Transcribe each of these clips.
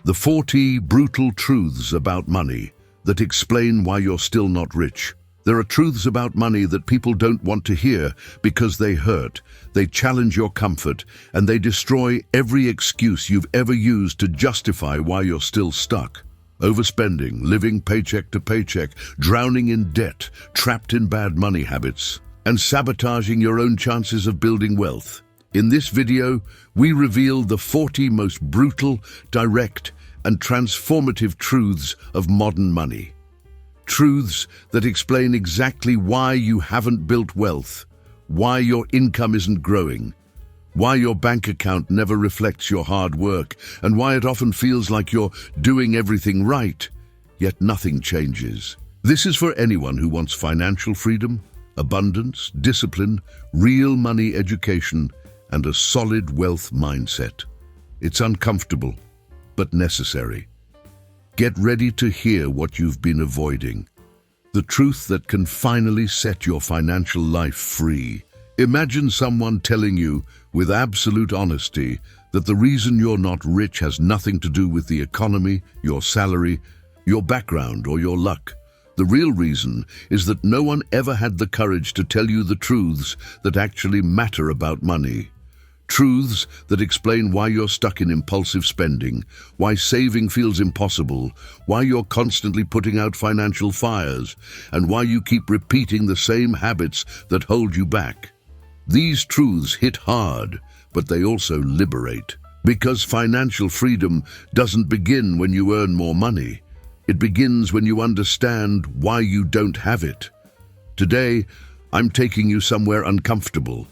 The 40 brutal truths about money that explain why you're still not rich. There are truths about money that people don't want to hear because they hurt, they challenge your comfort, and they destroy every excuse you've ever used to justify why you're still stuck. Overspending, living paycheck to paycheck, drowning in debt, trapped in bad money habits, and sabotaging your own chances of building wealth. In this video, we reveal the 40 most brutal, direct, and transformative truths of modern money. Truths that explain exactly why you haven't built wealth, why your income isn't growing, why your bank account never reflects your hard work, and why it often feels like you're doing everything right, yet nothing changes. This is for anyone who wants financial freedom, abundance, discipline, real money education, and a solid wealth mindset. It's uncomfortable, but necessary. Get ready to hear what you've been avoiding. The truth that can finally set your financial life free. Imagine someone telling you, with absolute honesty, that the reason you're not rich has nothing to do with the economy, your salary, your background, or your luck. The real reason is that no one ever had the courage to tell you the truths that actually matter about money. Truths that explain why you're stuck in impulsive spending, why saving feels impossible, why you're constantly putting out financial fires, and why you keep repeating the same habits that hold you back. These truths hit hard, but they also liberate. Because financial freedom doesn't begin when you earn more money. It begins when you understand why you don't have it. Today, I'm taking you somewhere uncomfortable.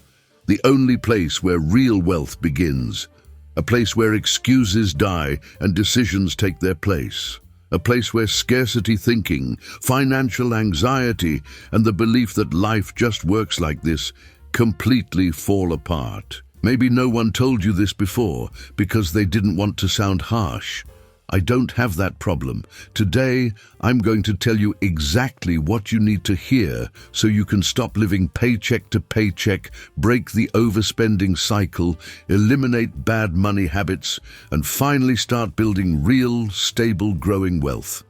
The only place where real wealth begins. A place where excuses die and decisions take their place. A place where scarcity thinking, financial anxiety, and the belief that life just works like this completely fall apart. Maybe no one told you this before because they didn't want to sound harsh. I don't have that problem. Today, I'm going to tell you exactly what you need to hear so you can stop living paycheck to paycheck, break the overspending cycle, eliminate bad money habits, and finally start building real, stable, growing wealth.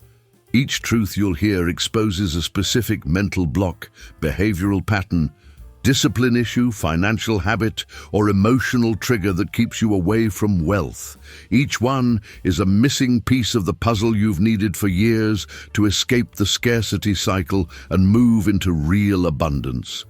Each truth you'll hear exposes a specific mental block, behavioral pattern, discipline issue, financial habit, or emotional trigger that keeps you away from wealth. Each one is a missing piece of the puzzle you've needed for years to escape the scarcity cycle and move into real abundance.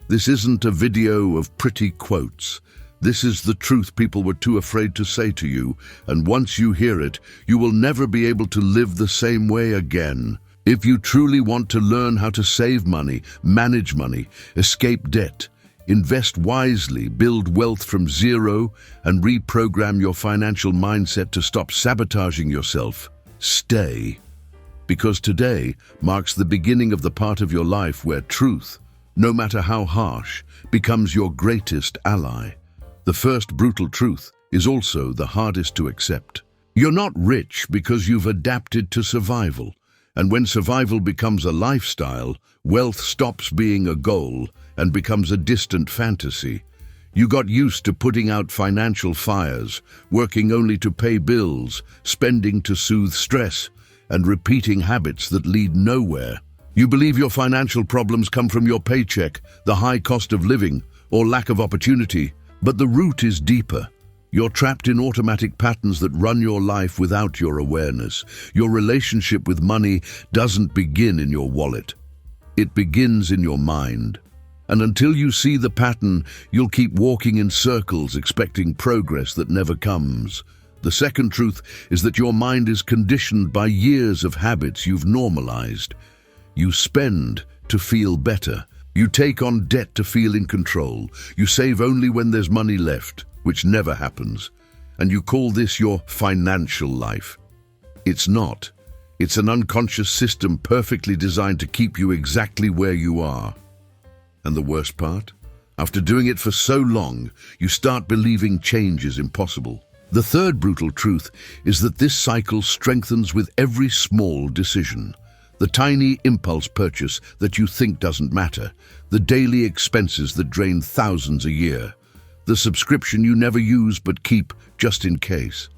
This isn't a video of pretty quotes. This is the truth people were too afraid to say to you, and once you hear it, you will never be able to live the same way again. If you truly want to learn how to save money, manage money, escape debt, invest wisely, build wealth from zero, and reprogram your financial mindset to stop sabotaging yourself, stay. Because today marks the beginning of the part of your life where truth, no matter how harsh, becomes your greatest ally. The first brutal truth is also the hardest to accept. You're not rich because you've adapted to survival. And when survival becomes a lifestyle, wealth stops being a goal and becomes a distant fantasy. You got used to putting out financial fires, working only to pay bills, spending to soothe stress, and repeating habits that lead nowhere. You believe your financial problems come from your paycheck, the high cost of living, or lack of opportunity, but the root is deeper. You're trapped in automatic patterns that run your life without your awareness. Your relationship with money doesn't begin in your wallet. It begins in your mind. And until you see the pattern, you'll keep walking in circles expecting progress that never comes. The second truth is that your mind is conditioned by years of habits you've normalized. You spend to feel better. You take on debt to feel in control. You save only when there's money left, which never happens, and you call this your financial life. It's not. It's an unconscious system perfectly designed to keep you exactly where you are. And the worst part? After doing it for so long, you start believing change is impossible. The third brutal truth is that this cycle strengthens with every small decision. The tiny impulse purchase that you think doesn't matter, the daily expenses that drain thousands a year, the subscription you never use but keep just in case.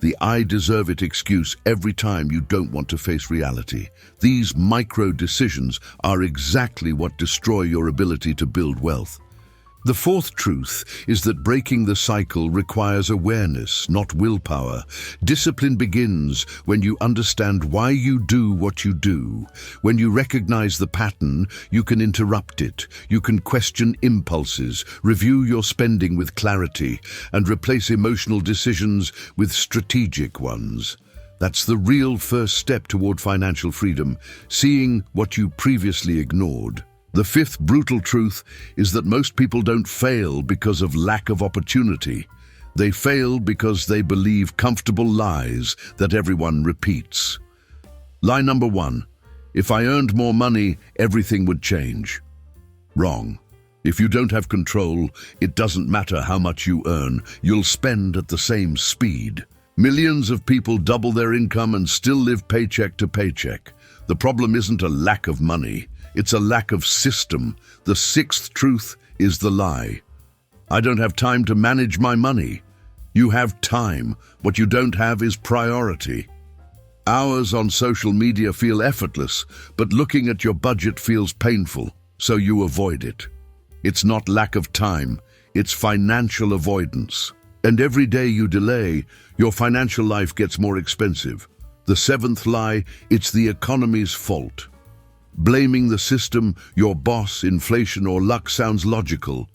the "I deserve it" excuse every time you don't want to face reality. These micro decisions are exactly what destroy your ability to build wealth. The fourth truth is that breaking the cycle requires awareness, not willpower. Discipline begins when you understand why you do what you do. When you recognize the pattern, you can interrupt it. You can question impulses, review your spending with clarity, and replace emotional decisions with strategic ones. That's the real first step toward financial freedom, seeing what you previously ignored. The fifth brutal truth is that most people don't fail because of lack of opportunity. They fail because they believe comfortable lies that everyone repeats. Lie number one: if I earned more money, everything would change. Wrong. If you don't have control, it doesn't matter how much you earn, you'll spend at the same speed. Millions of people double their income and still live paycheck to paycheck. The problem isn't a lack of money. It's a lack of system. The sixth truth is the lie. I don't have time to manage my money. You have time. What you don't have is priority. Hours on social media feel effortless, but looking at your budget feels painful, so you avoid it. It's not lack of time, it's financial avoidance. And every day you delay, your financial life gets more expensive. The seventh lie: it's the economy's fault. Blaming the system, your boss, inflation, or luck sounds logical,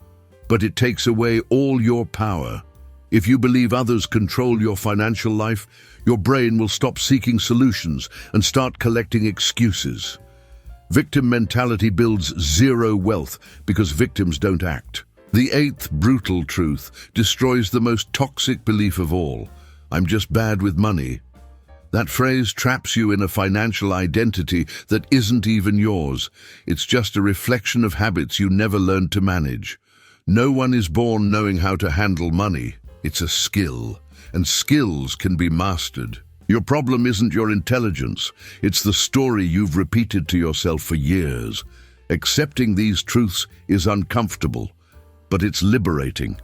but it takes away all your power. If you believe others control your financial life, your brain will stop seeking solutions and start collecting excuses. Victim mentality builds zero wealth because victims don't act. The eighth brutal truth destroys the most toxic belief of all: I'm just bad with money. That phrase traps you in a financial identity that isn't even yours. It's just a reflection of habits you never learned to manage. No one is born knowing how to handle money. It's a skill, and skills can be mastered. Your problem isn't your intelligence. It's the story you've repeated to yourself for years. Accepting these truths is uncomfortable, but it's liberating.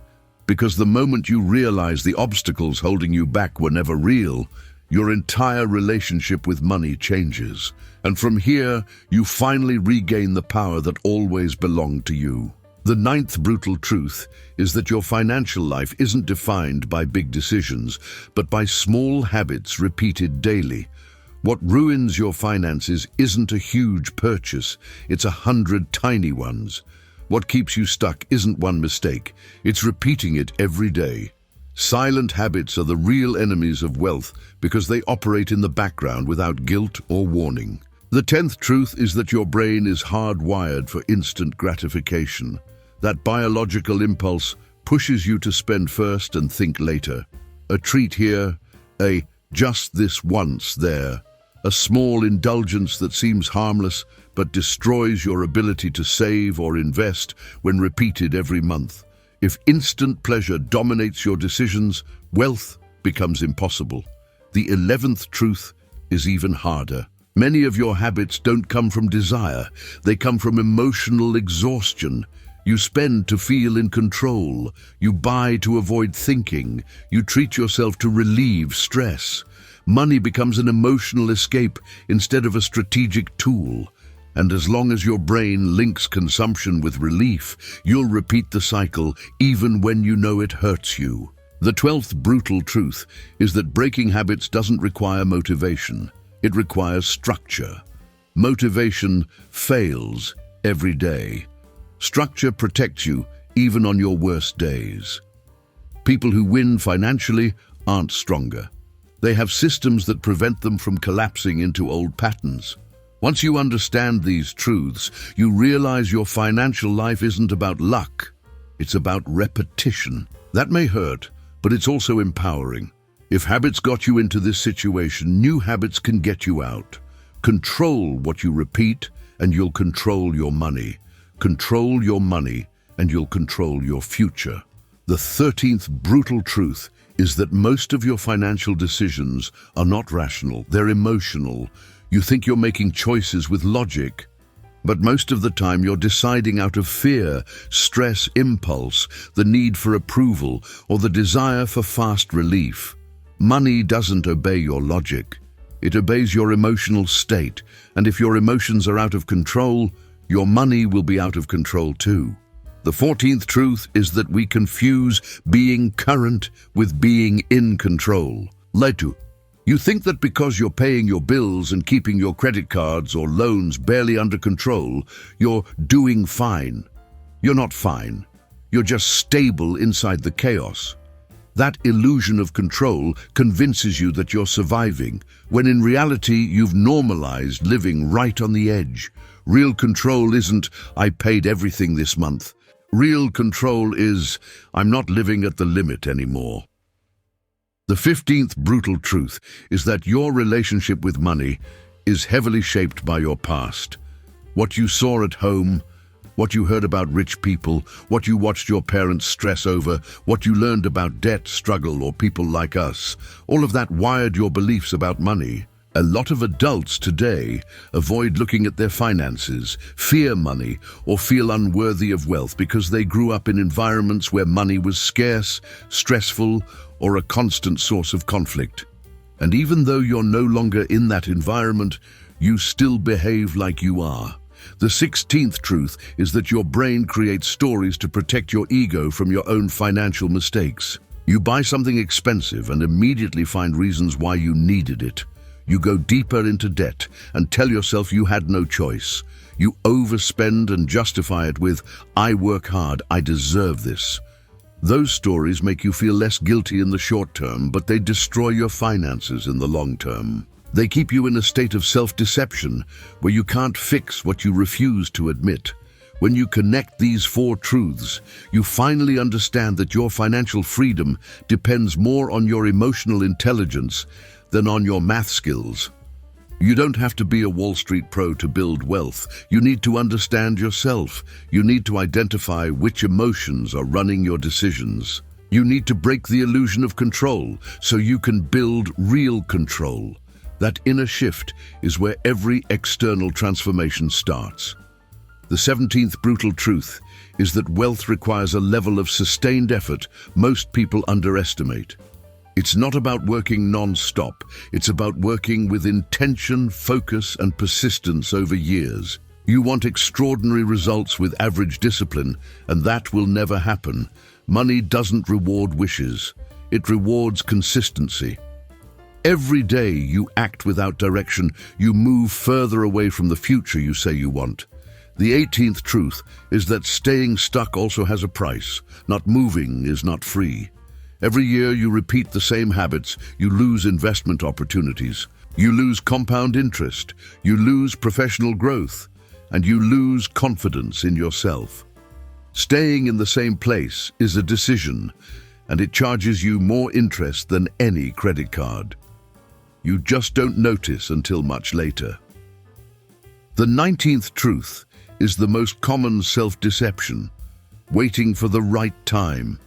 Because the moment you realize the obstacles holding you back were never real, your entire relationship with money changes. And from here, you finally regain the power that always belonged to you. The ninth brutal truth is that your financial life isn't defined by big decisions, but by small habits repeated daily. What ruins your finances isn't a huge purchase, it's 100 tiny ones. What keeps you stuck isn't one mistake, it's repeating it every day. Silent habits are the real enemies of wealth because they operate in the background without guilt or warning. The 10th truth is that your brain is hardwired for instant gratification. That biological impulse pushes you to spend first and think later. A treat here, a just this once there. A small indulgence that seems harmless but destroys your ability to save or invest when repeated every month. If instant pleasure dominates your decisions, wealth becomes impossible. The 11th truth is even harder. Many of your habits don't come from desire, they come from emotional exhaustion. You spend to feel in control, you buy to avoid thinking, you treat yourself to relieve stress. Money becomes an emotional escape instead of a strategic tool. And as long as your brain links consumption with relief, you'll repeat the cycle even when you know it hurts you. The 12th brutal truth is that breaking habits doesn't require motivation. It requires structure. Motivation fails every day. Structure protects you even on your worst days. People who win financially aren't stronger. They have systems that prevent them from collapsing into old patterns. Once you understand these truths, you realize your financial life isn't about luck. It's about repetition. That may hurt, but it's also empowering. If habits got you into this situation, new habits can get you out. Control what you repeat, and you'll control your money. Control your money, and you'll control your future. The 13th brutal truth is that most of your financial decisions are not rational, they're emotional. You think you're making choices with logic, but most of the time you're deciding out of fear, stress, impulse, the need for approval, or the desire for fast relief. Money doesn't obey your logic. It obeys your emotional state, and if your emotions are out of control, your money will be out of control too. The 14th truth is that we confuse being current with being in control. Letu, you think that because you're paying your bills and keeping your credit cards or loans barely under control, you're doing fine. You're not fine. You're just stable inside the chaos. That illusion of control convinces you that you're surviving, when in reality you've normalized living right on the edge. Real control isn't, "I paid everything this month." Real control is, "I'm not living at the limit anymore." The 15th brutal truth is that your relationship with money is heavily shaped by your past. What you saw at home, what you heard about rich people, what you watched your parents stress over, what you learned about debt, struggle, or people like us, all of that wired your beliefs about money. A lot of adults today avoid looking at their finances, fear money, or feel unworthy of wealth because they grew up in environments where money was scarce, stressful, or a constant source of conflict. And even though you're no longer in that environment, you still behave like you are. The 16th truth is that your brain creates stories to protect your ego from your own financial mistakes. You buy something expensive and immediately find reasons why you needed it. You go deeper into debt and tell yourself you had no choice. You overspend and justify it with, "I work hard, I deserve this." Those stories make you feel less guilty in the short term, but they destroy your finances in the long term. They keep you in a state of self-deception where you can't fix what you refuse to admit. When you connect these 4 truths, you finally understand that your financial freedom depends more on your emotional intelligence than on your math skills. You don't have to be a Wall Street pro to build wealth. You need to understand yourself. You need to identify which emotions are running your decisions. You need to break the illusion of control so you can build real control. That inner shift is where every external transformation starts. The 17th brutal truth is that wealth requires a level of sustained effort most people underestimate. It's not about working non-stop. It's about working with intention, focus, and persistence over years. You want extraordinary results with average discipline, and that will never happen. Money doesn't reward wishes. It rewards consistency. Every day you act without direction, you move further away from the future you say you want. The 18th truth is that staying stuck also has a price. Not moving is not free. Every year you repeat the same habits, you lose investment opportunities, you lose compound interest, you lose professional growth, and you lose confidence in yourself. Staying in the same place is a decision, and it charges you more interest than any credit card. You just don't notice until much later. The 19th truth is the most common self-deception, waiting for the right time.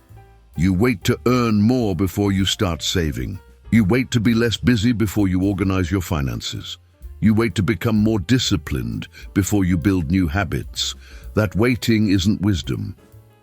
You wait to earn more before you start saving. You wait to be less busy before you organize your finances. You wait to become more disciplined before you build new habits. That waiting isn't wisdom.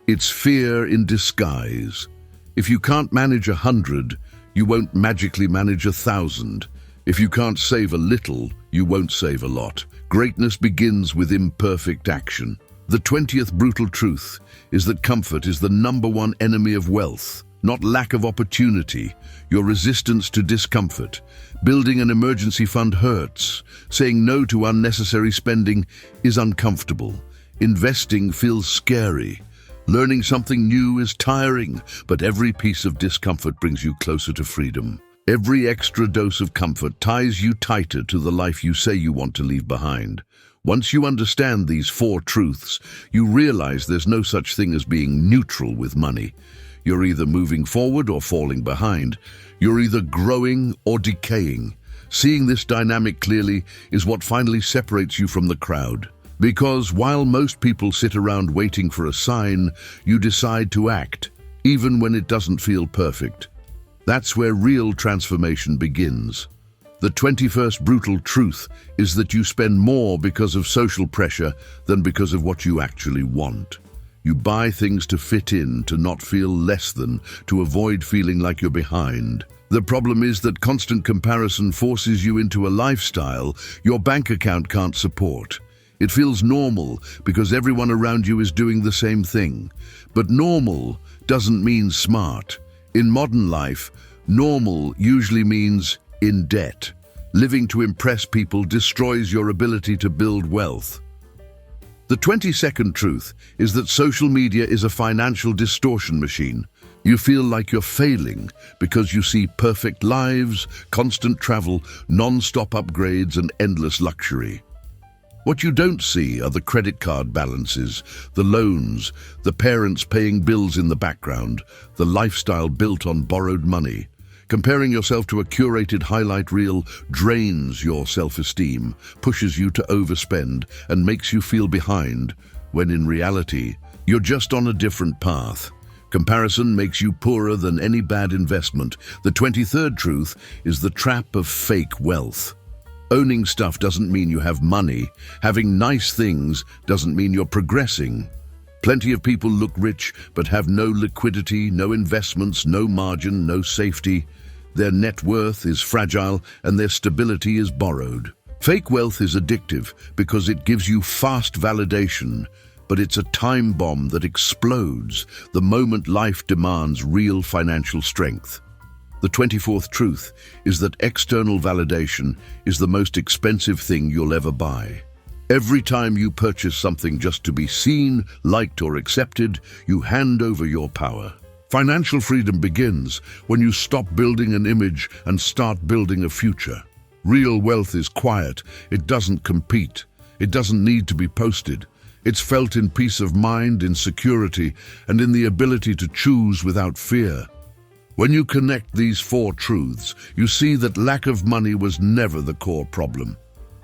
It's fear in disguise. If you can't manage 100, you won't magically manage 1,000. If you can't save a little, you won't save a lot. Greatness begins with imperfect action. The 20th brutal truth is that comfort is the #1 enemy of wealth, not lack of opportunity, your resistance to discomfort. Building an emergency fund hurts. Saying no to unnecessary spending is uncomfortable. Investing feels scary. Learning something new is tiring, but every piece of discomfort brings you closer to freedom. Every extra dose of comfort ties you tighter to the life you say you want to leave behind. Once you understand these 4 truths, you realize there's no such thing as being neutral with money. You're either moving forward or falling behind. You're either growing or decaying. Seeing this dynamic clearly is what finally separates you from the crowd. Because while most people sit around waiting for a sign, you decide to act, even when it doesn't feel perfect. That's where real transformation begins. The 21st brutal truth is that you spend more because of social pressure than because of what you actually want. You buy things to fit in, to not feel less than, to avoid feeling like you're behind. The problem is that constant comparison forces you into a lifestyle your bank account can't support. It feels normal because everyone around you is doing the same thing. But normal doesn't mean smart. In modern life, normal usually means in debt. Living to impress people destroys your ability to build wealth. The 22nd truth is that social media is a financial distortion machine. You feel like you're failing because you see perfect lives, constant travel, non-stop upgrades, and endless luxury. What you don't see are the credit card balances, the loans, the parents paying bills in the background, the lifestyle built on borrowed money. Comparing yourself to a curated highlight reel drains your self-esteem, pushes you to overspend, and makes you feel behind, when in reality, you're just on a different path. Comparison makes you poorer than any bad investment. The 23rd truth is the trap of fake wealth. Owning stuff doesn't mean you have money. Having nice things doesn't mean you're progressing. Plenty of people look rich but have no liquidity, no investments, no margin, no safety. Their net worth is fragile and their stability is borrowed. Fake wealth is addictive because it gives you fast validation, but it's a time bomb that explodes the moment life demands real financial strength. The 24th truth is that external validation is the most expensive thing you'll ever buy. Every time you purchase something just to be seen, liked, or accepted, you hand over your power. Financial freedom begins when you stop building an image and start building a future. Real wealth is quiet. It doesn't compete. It doesn't need to be posted. It's felt in peace of mind, in security, and in the ability to choose without fear. When you connect these four truths, you see that lack of money was never the core problem.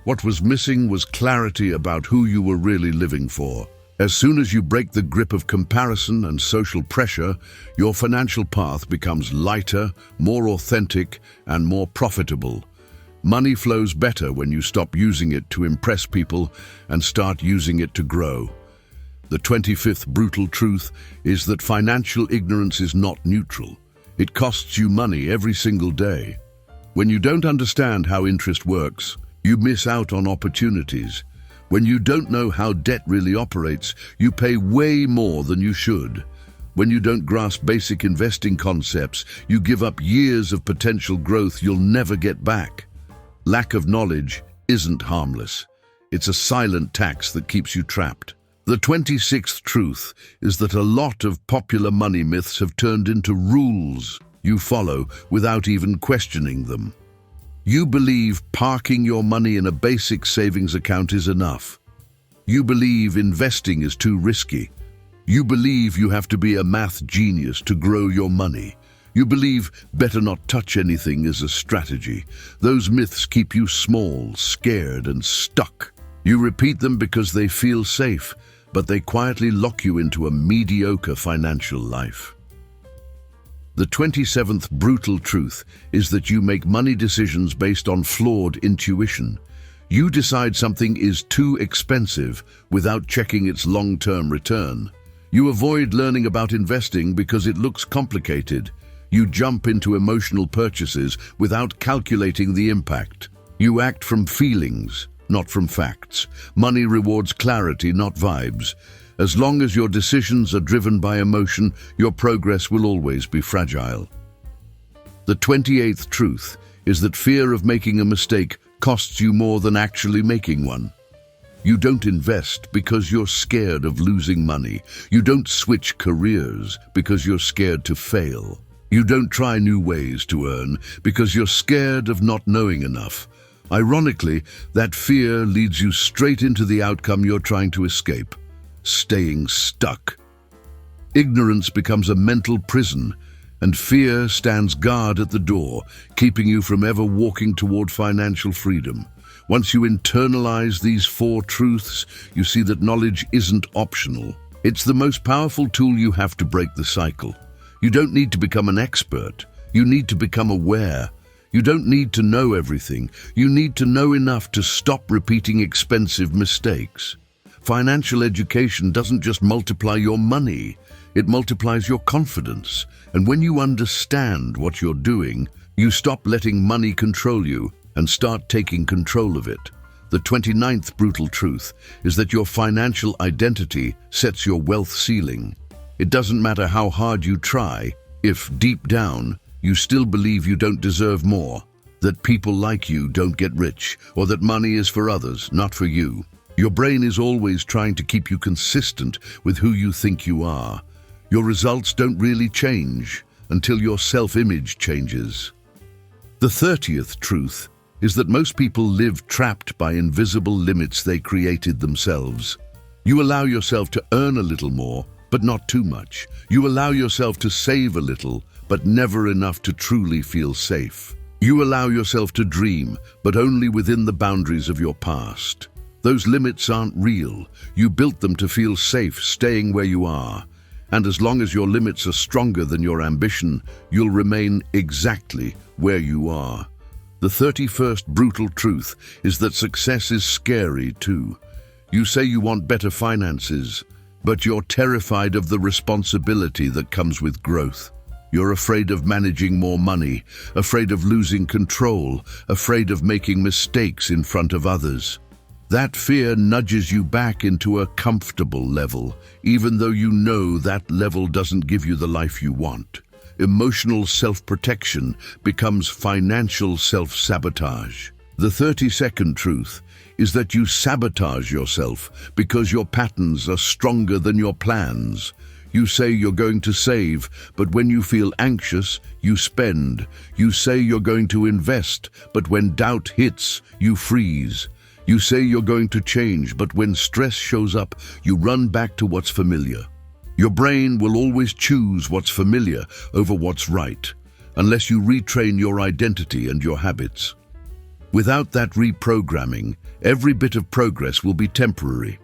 What was missing was clarity about who you were really living for. As soon as you break the grip of comparison and social pressure, your financial path becomes lighter, more authentic, and more profitable. Money flows better when you stop using it to impress people and start using it to grow. The 25th brutal truth is that financial ignorance is not neutral. It costs you money every single day. When you don't understand how interest works, you miss out on opportunities. When you don't know how debt really operates, you pay way more than you should. When you don't grasp basic investing concepts, you give up years of potential growth you'll never get back. Lack of knowledge isn't harmless. It's a silent tax that keeps you trapped. The 26th truth is that a lot of popular money myths have turned into rules you follow without even questioning them. You believe parking your money in a basic savings account is enough. You believe investing is too risky. You believe you have to be a math genius to grow your money. You believe better not touch anything is a strategy. Those myths keep you small, scared, and stuck. You repeat them because they feel safe, but they quietly lock you into a mediocre financial life. The 27th brutal truth is that you make money decisions based on flawed intuition. You decide something is too expensive without checking its long-term return. You avoid learning about investing because it looks complicated. You jump into emotional purchases without calculating the impact. You act from feelings, not from facts. Money rewards clarity, not vibes. As long as your decisions are driven by emotion, your progress will always be fragile. The 28th truth is that fear of making a mistake costs you more than actually making one. You don't invest because you're scared of losing money. You don't switch careers because you're scared to fail. You don't try new ways to earn because you're scared of not knowing enough. Ironically, that fear leads you straight into the outcome you're trying to escape, staying stuck. Ignorance becomes a mental prison, and fear stands guard at the door, keeping you from ever walking toward financial freedom. Once you internalize these four truths, you see that knowledge isn't optional. It's the most powerful tool you have to break the cycle. You don't need to become an expert. You need to become aware. You don't need to know everything. You need to know enough to stop repeating expensive mistakes. Financial education doesn't just multiply your money, it multiplies your confidence. And when you understand what you're doing, You stop letting money control you and start taking control of it. The 29th brutal truth is that your financial identity sets your wealth ceiling. It doesn't matter how hard you try, if deep down you still believe you don't deserve more, that people like you don't get rich, or that money is for others, not for you. Your brain is always trying to keep you consistent with who you think you are. Your results don't really change until your self-image changes. The 30th truth is that most people live trapped by invisible limits they created themselves. You allow yourself to earn a little more, but not too much. You allow yourself to save a little, but never enough to truly feel safe. You allow yourself to dream, but only within the boundaries of your past. Those limits aren't real. You built them to feel safe staying where you are. And as long as your limits are stronger than your ambition, you'll remain exactly where you are. The 31st brutal truth is that success is scary too. You say you want better finances, but you're terrified of the responsibility that comes with growth. You're afraid of managing more money, afraid of losing control, afraid of making mistakes in front of others. That fear nudges you back into a comfortable level, even though you know that level doesn't give you the life you want. Emotional self-protection becomes financial self-sabotage. The 32nd truth is that you sabotage yourself because your patterns are stronger than your plans. You say you're going to save, but when you feel anxious, you spend. You say you're going to invest, but when doubt hits, you freeze. You say you're going to change, but when stress shows up, you run back to what's familiar. Your brain will always choose what's familiar over what's right, unless you retrain your identity and your habits. Without that reprogramming, every bit of progress will be temporary.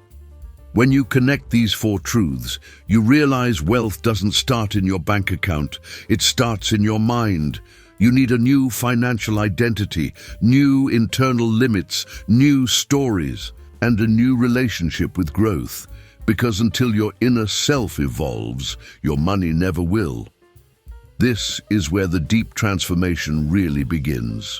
When you connect these 4 truths, you realize wealth doesn't start in your bank account, it starts in your mind. You need a new financial identity, new internal limits, new stories, and a new relationship with growth. Because until your inner self evolves, your money never will. This is where the deep transformation really begins.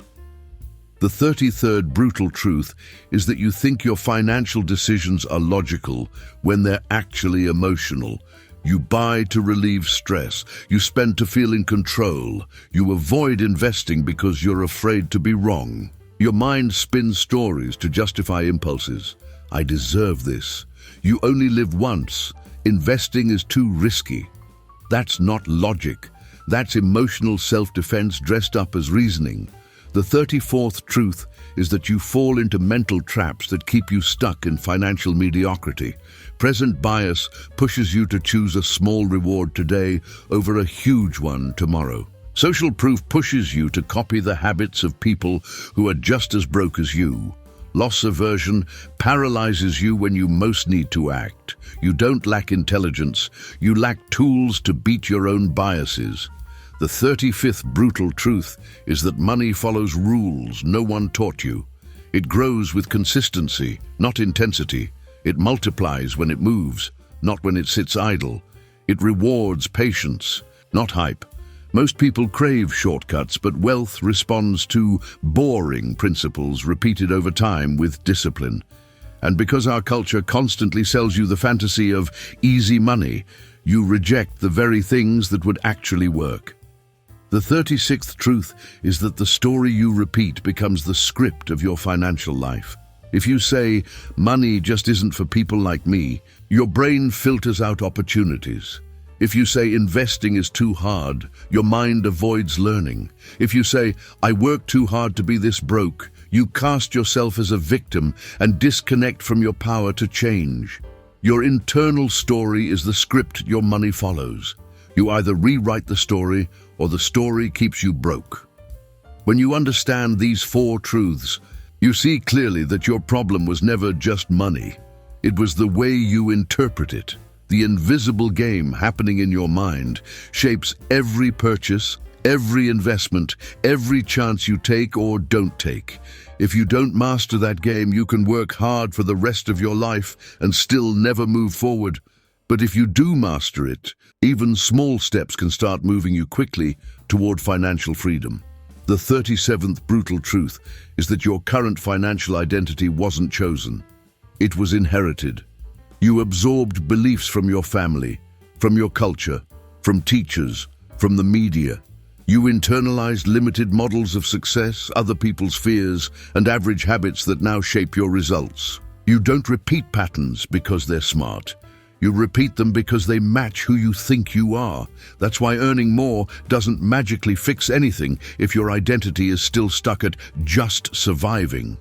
The 33rd brutal truth is that you think your financial decisions are logical when they're actually emotional. You buy to relieve stress. You spend to feel in control. You avoid investing because you're afraid to be wrong. Your mind spins stories to justify impulses. I deserve this. You only live once. Investing is too risky. That's not logic. That's emotional self-defense dressed up as reasoning. The 34th truth is that you fall into mental traps that keep you stuck in financial mediocrity. Present bias pushes you to choose a small reward today over a huge one tomorrow. Social proof pushes you to copy the habits of people who are just as broke as you. Loss aversion paralyzes you when you most need to act. You don't lack intelligence, you lack tools to beat your own biases. The 35th brutal truth is that money follows rules no one taught you. It grows with consistency, not intensity. It multiplies when it moves, not when it sits idle. It rewards patience, not hype. Most people crave shortcuts, but wealth responds to boring principles repeated over time with discipline. And because our culture constantly sells you the fantasy of easy money, you reject the very things that would actually work. The 36th truth is that the story you repeat becomes the script of your financial life. If you say, money just isn't for people like me, your brain filters out opportunities. If you say investing is too hard, your mind avoids learning. If you say, I work too hard to be this broke, you cast yourself as a victim and disconnect from your power to change. Your internal story is the script your money follows. You either rewrite the story or the story keeps you broke. When you understand these 4 truths, you see clearly that your problem was never just money. It was the way you interpret it. The invisible game happening in your mind shapes every purchase, every investment, every chance you take or don't take. If you don't master that game, you can work hard for the rest of your life and still never move forward. But if you do master it, even small steps can start moving you quickly toward financial freedom. The 37th brutal truth is that your current financial identity wasn't chosen. It was inherited. You absorbed beliefs from your family, from your culture, from teachers, from the media. You internalized limited models of success, other people's fears, and average habits that now shape your results. You don't repeat patterns because they're smart. You repeat them because they match who you think you are. That's why earning more doesn't magically fix anything if your identity is still stuck at just surviving.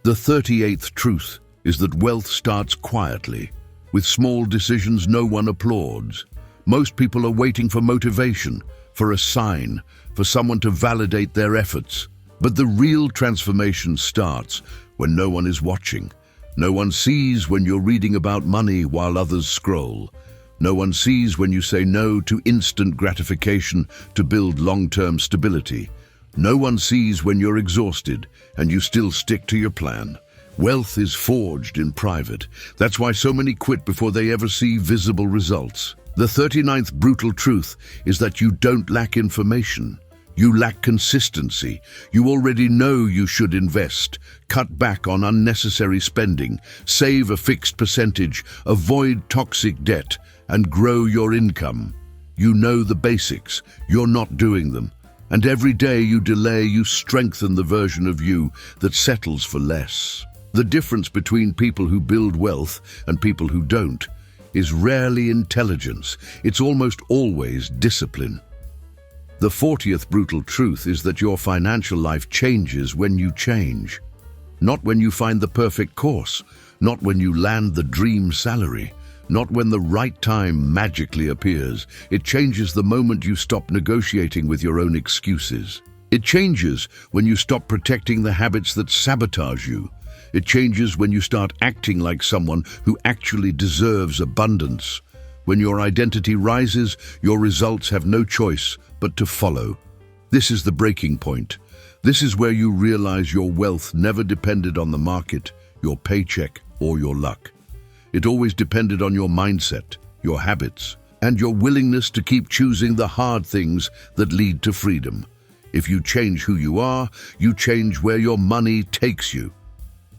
The 38th truth is that wealth starts quietly. With small decisions no one applauds. Most people are waiting for motivation, for a sign, for someone to validate their efforts. But the real transformation starts when no one is watching. No one sees when you're reading about money while others scroll. No one sees when you say no to instant gratification to build long-term stability. No one sees when you're exhausted and you still stick to your plan. Wealth is forged in private. That's why so many quit before they ever see visible results. The 39th brutal truth is that you don't lack information. You lack consistency. You already know you should invest, cut back on unnecessary spending, save a fixed percentage, avoid toxic debt, and grow your income. You know the basics. You're not doing them. And every day you delay, you strengthen the version of you that settles for less. The difference between people who build wealth and people who don't is rarely intelligence. It's almost always discipline. The 40th brutal truth is that your financial life changes when you change. Not when you find the perfect course, not when you land the dream salary, not when the right time magically appears. It changes the moment you stop negotiating with your own excuses. It changes when you stop protecting the habits that sabotage you. It changes when you start acting like someone who actually deserves abundance. When your identity rises, your results have no choice but to follow. This is the breaking point. This is where you realize your wealth never depended on the market, your paycheck, or your luck. It always depended on your mindset, your habits, and your willingness to keep choosing the hard things that lead to freedom. If you change who you are, you change where your money takes you.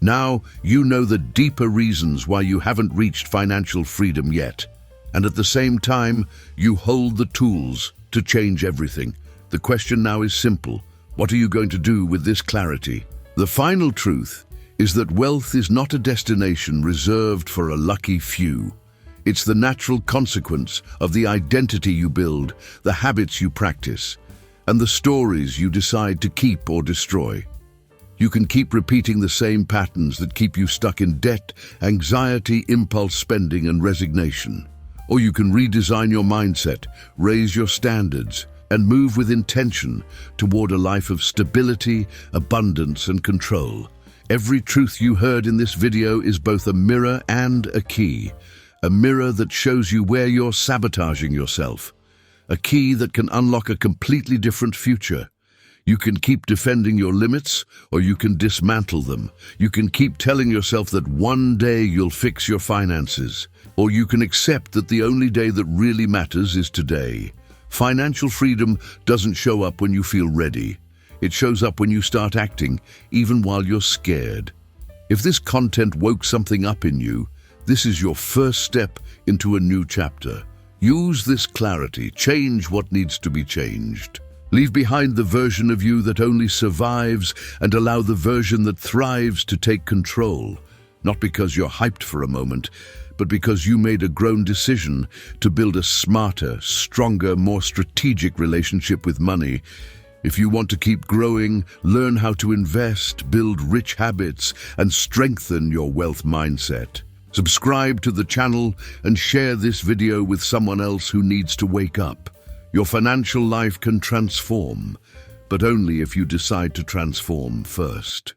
Now you know the deeper reasons why you haven't reached financial freedom yet. And at the same time, you hold the tools to change everything. The question now is simple. What are you going to do with this clarity? The final truth is that wealth is not a destination reserved for a lucky few. It's the natural consequence of the identity you build, the habits you practice, and the stories you decide to keep or destroy. You can keep repeating the same patterns that keep you stuck in debt, anxiety, impulse spending, and resignation. Or you can redesign your mindset, raise your standards, and move with intention toward a life of stability, abundance, and control. Every truth you heard in this video is both a mirror and a key. A mirror that shows you where you're sabotaging yourself. A key that can unlock a completely different future. You can keep defending your limits, or you can dismantle them. You can keep telling yourself that one day you'll fix your finances, or you can accept that the only day that really matters is today. Financial freedom doesn't show up when you feel ready. It shows up when you start acting, even while you're scared. If this content woke something up in you, this is your first step into a new chapter. Use this clarity, change what needs to be changed. Leave behind the version of you that only survives and allow the version that thrives to take control. Not because you're hyped for a moment, but because you made a grown decision to build a smarter, stronger, more strategic relationship with money. If you want to keep growing, learn how to invest, build rich habits, and strengthen your wealth mindset. Subscribe to the channel and share this video with someone else who needs to wake up. Your financial life can transform, but only if you decide to transform first.